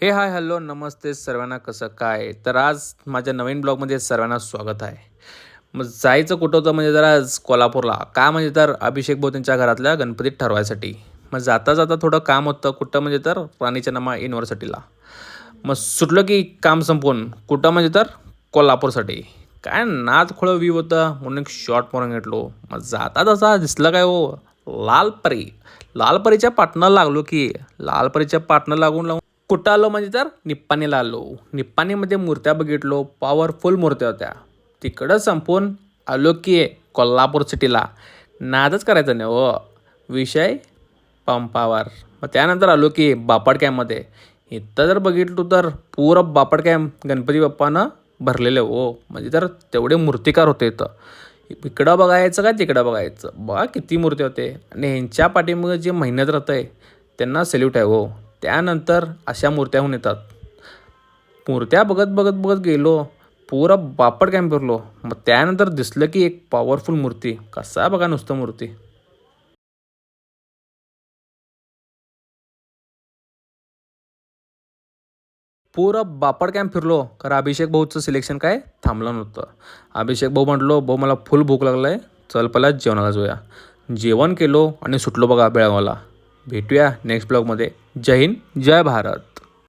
हे hi hello नमस्ते सर्वांना कसं काय तर आज माझ्या नवीन ब्लॉगमध्ये सर्वांना स्वागत आहे. मग जायचं कुठं होतं म्हणजे जरा आज कोल्हापूरला का म्हणजे तर अभिषेक भाऊ त्यांच्या घरातल्या गणपतीत ठरवायसाठी. मग जाता जाता थोडं काम होतं कुठं म्हणजे तर राणीच्या नमा युनिव्हर्सिटीला. मग सुटलं की काम संपवून कुठं म्हणजे तर कोल्हापूरसाठी. काय नाद खोळं व्ह्यू होतं म्हणून एक शॉर्ट मारून घेतलो. मग जाता तसा दिसलं काय हो लालपरी. लालपरीच्या पाटणं लागलो की लालपरीच्या पाटणं लागून कुठं आलो म्हणजे तर निप्पाणीला आलो. निप्पाणीमध्ये मूर्त्या बघितलो पॉवरफुल मूर्त्या होत्या. तिकडं संपवून आलो की कोल्हापूर सिटीला. नादच करायचं नाही हो विषय पंपावर. मग त्यानंतर आलो की बापट कॅम्पमध्ये. इथं जर बघितलो तर पुरं बापट कॅम्प गणपती बाप्पानं भरलेले हो म्हणजे तर तेवढे मूर्तिकार होते इथं. इकडं बघायचं का तिकडं बघायचं बघा किती मूर्ती होते आणि ह्यांच्या पाठीमुळे जे मेहनत राहतं आहे त्यांना सल्यूट आहे हो. त्यानंतर अशा मूर्त्या होऊन येतात. मूर्त्या बघत बघत बघत गेलो पुरं बापट कॅम्प फिरलो. मग त्यानंतर दिसलं की एक पॉवरफुल मूर्ती कसा बघा नुसतं मूर्ती. पुरं बापट कॅम्प फिरलो खरं अभिषेक भाऊचं सिलेक्शन काय थांबलं नव्हतं. अभिषेक भाऊ म्हटलो भाऊ मला फुल भूक लागलं आहे चल पहिला जेवणाला जाऊया. जेवण केलो आणि सुटलो बघा बेळगावला. भेटूया नेक्स्ट ब्लॉगमध्ये. जय हिंद जय भारत.